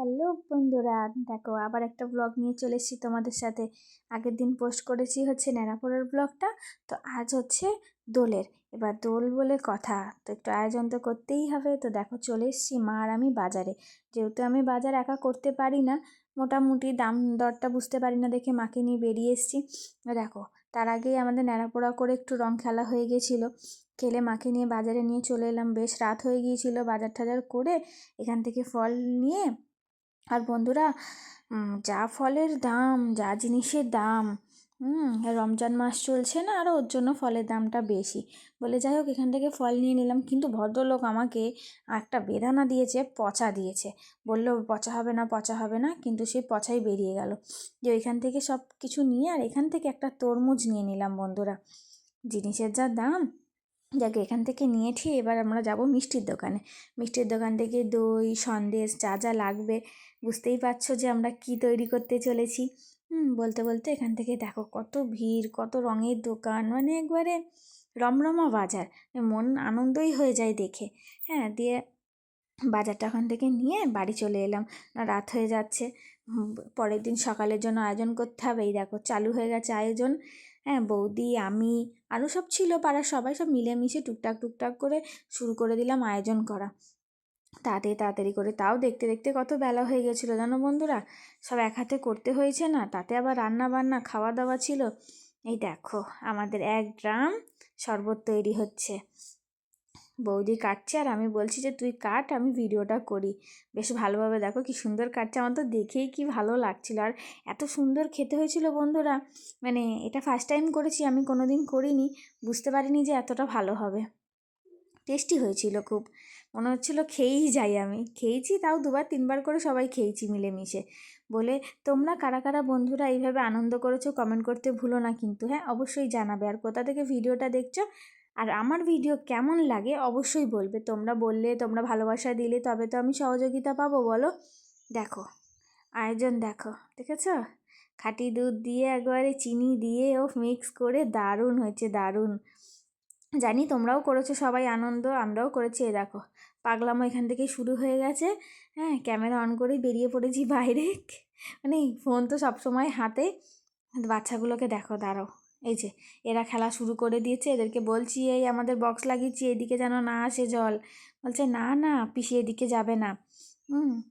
Hello বন্ধুরা, দেখো আবার একটা ব্লগ নিয়ে চলে এসেছি তোমাদের সাথে। আগের দিন পোস্ট করেছি হচ্ছে ন্যাড়াপোড়ার ব্লগটা, তো আজ হচ্ছে দোলের। এবার দোল বলে কথা, তো একটু আয়োজন তো করতেই হবে। তো দেখো চলে এসেছি মা আর আমি বাজারে। যেহেতু আমি বাজার একা করতে পারি না, মোটামুটি দাম দরটা বুঝতে পারি না দেখে মাকে নিয়ে বেরিয়ে এসেছি। দেখো তার আগেই আমাদের ন্যাড়াপোড়া করে একটু রং খেলা হয়ে গেছিলো। খেলে মাকে নিয়ে বাজারে নিয়ে চলে এলাম, বেশ রাত হয়ে গিয়েছিল। বাজার টাজার করে এখান থেকে ফল নিয়ে, আর বন্ধুরা যা ফলের দাম, যা জিনিসের দাম, রমজান মাস চলছে না, আরও ওর জন্য ফলের দামটা বেশি বলে যাই হোক এখান থেকে ফল নিয়ে নিলাম। কিন্তু ভদ্রলোক আমাকে একটা বেদানা দিয়েছে, পচা দিয়েছে। বললো পচা হবে না, পচা হবে না, কিন্তু সেই পচাই বেরিয়ে গেল। যে ওইখান থেকে সব কিছু নিয়ে আর এখান থেকে একটা তরমুজ নিয়ে নিলাম। বন্ধুরা জিনিসের যা দাম, যাকে এখান থেকে নিয়ে ঠিক এবার আমরা যাব মিষ্টির দোকানে। মিষ্টির দোকান থেকে দই সন্দেশ যা যা লাগবে, বুঝতেই পারছো যে আমরা কি তৈরি করতে চলেছি। বলতে বলতে এখান থেকে দেখো কত ভিড়, কত রঙের দোকান, মানে একবারে রমরমা বাজার। মন আনন্দই হয়ে যায় দেখে। হ্যাঁ, দিয়ে বাজারটা ওখান থেকে নিয়ে বাড়ি চলে এলাম। রাত হয়ে যাচ্ছে, পরের দিন সকালের জন্য আয়োজন করতে হবে। এই দেখো চালু হয়ে গেছে আয়োজন। হ্যাঁ, বৌদি আমি আরও সব ছিল, পাড়ার সবাই সব মিলেমিশে টুকটাক টুকটাক করে শুরু করে দিলাম আয়োজন করা। তাড়াতাড়ি তাড়াতাড়ি করে, তাও দেখতে দেখতে কত বেলা হয়ে গেছিলো জানো বন্ধুরা। সব এক হাতে করতে হয়েছে না, তাতে আবার রান্না বান্না খাওয়া দাওয়া ছিল। এই দেখো আমাদের 1 ড্রাম শরবত তৈরি হচ্ছে। বৌদি কাটছে আর আমি বলছি যে তুই কাট, আমি ভিডিওটা করি। বেশ ভালোভাবে দেখো কি সুন্দর কাটছে, আমার তো দেখেই কি ভালো লাগছিল। আর এত সুন্দর খেতে হয়েছিল বন্ধুরা, মানে এটা ফার্স্ট টাইম করেছি, আমি কোনো দিন করিনি, বুঝতে পারিনি যে এতটা ভালো হবে। টেস্টি হয়েছিল খুব, মনে হচ্ছিল খেয়েই যাই। আমি খেয়েছি, তাও 2বার 3বার করে সবাই খেয়েছি মিলেমিশে। বলে তোমরা কারা কারা বন্ধুরা এইভাবে আনন্দ করেছো কমেন্ট করতে ভুলো না কিন্তু। হ্যাঁ, অবশ্যই জানাবে। আর কোথা থেকে ভিডিওটা দেখছো আর আমার ভিডিও কেমন লাগে অবশ্যই বলবে। তোমরা বললে, তোমরা ভালোবাসা দিলে তবে তো আমি সহযোগিতা পাবো, বলো। দেখো আয়োজন দেখো, দেখেছ? খাঁটি দুধ দিয়ে একবারে চিনি দিয়ে মিক্স করে দারুণ হয়েছে, দারুণ। জানি তোমরাও করেছো সবাই আনন্দ, আমরাও করেছি। এ দেখো পাগলামো এখান থেকেই শুরু হয়ে গেছে। হ্যাঁ, ক্যামেরা অন করেই বেরিয়ে পড়েছি বাইরে। মানে ফোন তো সবসময় হাতে। বাচ্চাগুলোকে দেখো, দাঁড়াও, এই যে এরা খেলা শুরু করে দিয়েছে। এদেরকে বলছি এই আমাদের বক্স লাগিয়েছি, এদিকে যেন না আসে জল। বলছে না না পিসি এদিকে যাবে না।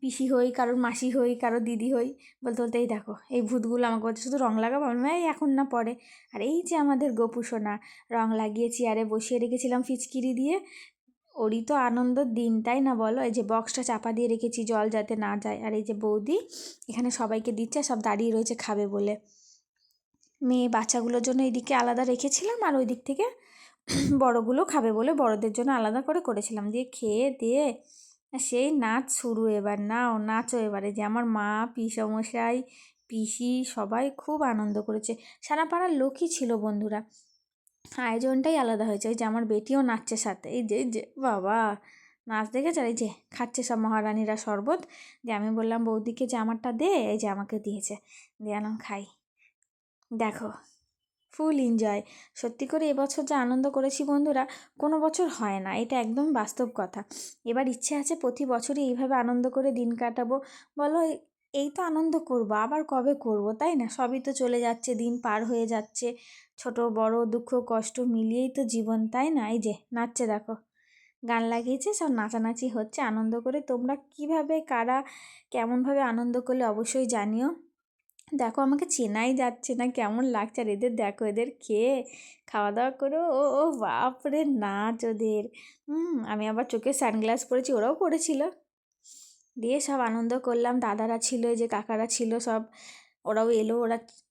পিসি হই, কারোর মাসি হই, কারোর দিদি হই। বলতে বলতে এই দেখো এই ভূতগুলো আমাকে বলছে শুধু রং লাগাবো। আমি এই এখন না পরে। আর এই যে আমাদের গোপু সোনা, রং লাগিয়ে চেয়ারে বসিয়ে রেখেছিলাম ফিচকিরি দিয়ে। ওরই তো আনন্দর দিন, তাই না বলো। এই যে বক্সটা চাপা দিয়ে রেখেছি জল যাতে না যায়। আর এই যে বৌদি এখানে সবাইকে দিচ্ছে, সব দাঁড়িয়ে রয়েছে খাবে বলে। মেয়ে বাচ্চাগুলোর জন্য এইদিকে আলাদা রেখেছিলাম, আর ওই দিক থেকে বড়গুলো খাবে বলে বড়দের জন্য আলাদা করে করেছিলাম। দিয়ে খেয়ে দিয়ে সেই নাচ শুরু। এবার নাও নাচো এবারে। যে আমার মা, পিসমশাই, পিসি সবাই খুব আনন্দ করেছে। সারা পাড়ার লোকই ছিল বন্ধুরা, আয়োজনটাই আলাদা হয়েছে। এই যে আমার বেটিও নাচছে সাথে, এই যে যে বাবা নাচ দেখেছে। আর এই যে খাচ্ছে সব মহারানীরা শরবত। দিয়ে আমি বললাম বৌদিকে যে আমারটা দে, এই যে আমাকে দিয়েছে, দিয়ে আনলাম খাই। দেখো ফুল এনজয়। সত্যি করে এবছর যা আনন্দ করেছি বন্ধুরা, কোনো বছর হয় না, এটা একদম বাস্তব কথা। এবার ইচ্ছে আছে প্রতি বছরই এইভাবে আনন্দ করে দিন কাটাবো। বলো এই তো আনন্দ করবো, আবার কবে করব, তাই না? সবই তো চলে যাচ্ছে, দিন পার হয়ে যাচ্ছে, ছোট বড় দুঃখ কষ্ট মিলিয়েই তো জীবন, তাই না? এই যে নাচছে দেখো, গান লাগিয়েছে, সব নাচানাচি হচ্ছে আনন্দ করে। তোমরা কিভাবে কারা কেমনভাবে আনন্দ করলে অবশ্যই জানিও। দেখো আমাকে চেনাই যাচ্ছে না, কেমন লাগছে। আর এদের দেখো, এদের খেয়ে খাওয়া দাওয়া করে ও ও বাপরে নাচ ওদের। আমি আবার চোখে সানগ্লাস পরেছি, ওরাও পরেছিল। দিয়ে সব আনন্দ করলাম। দাদারা ছিল, এই যে কাকারা ছিল সব, ওরাও এলো।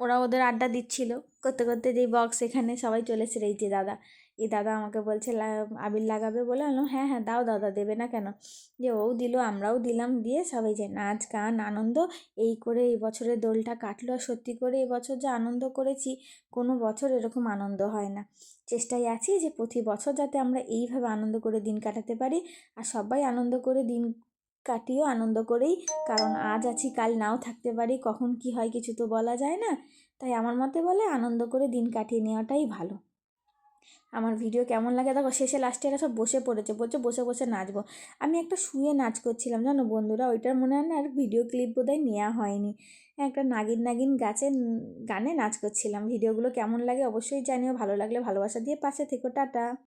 ওরা ওদের আড্ডা দিচ্ছিল করতে করতে। যেই বক্স এখানে সবাই চলে এসেছে। এই যে দাদা, এই দাদা আমাকে বলছে আবির লাগাবে বলে। আনলাম হ্যাঁ হ্যাঁ দাও দাদা, দেবে না কেন। যে ও দিল, আমরাও দিলাম। দিয়ে সবাই যে নাচ গান আনন্দ এই করে এই বছরের দোলটা কাটলো। আর সত্যি করে এবছর যে আনন্দ করেছি, কোনো বছর এরকম আনন্দ হয় না। চেষ্টায় আছি যে প্রতি বছর যাতে আমরা এইভাবে আনন্দ করে দিন কাটাতে পারি। আর সবাই আনন্দ করে দিন কাটিয়েও আনন্দ করেই, কারণ আজ আছি কাল নাও থাকতে পারি, কখন কি হয় কিছু তো বলা যায় না। তাই আমার মতে বলে আনন্দ করে দিন কাটিয়ে নেওয়াটাই ভালো। আমার ভিডিও কেমন লাগে দেখো, শেষে লাস্টে এরা সব বসে পড়েছে, বলছে বসে বসে নাচবো। আমি একটা শুয়ে নাচ করছিলাম জানো বন্ধুরা, ওইটার মনে হয় না আর ভিডিও ক্লিপ বোধহয় নেওয়া হয়নি। একটা নাগিন নাগিন গানে নাচ করছিলাম। ভিডিওগুলো কেমন লাগে অবশ্যই জানিও, ভালো লাগলে ভালোবাসা দিয়ে পাশে থেকো, টাটা।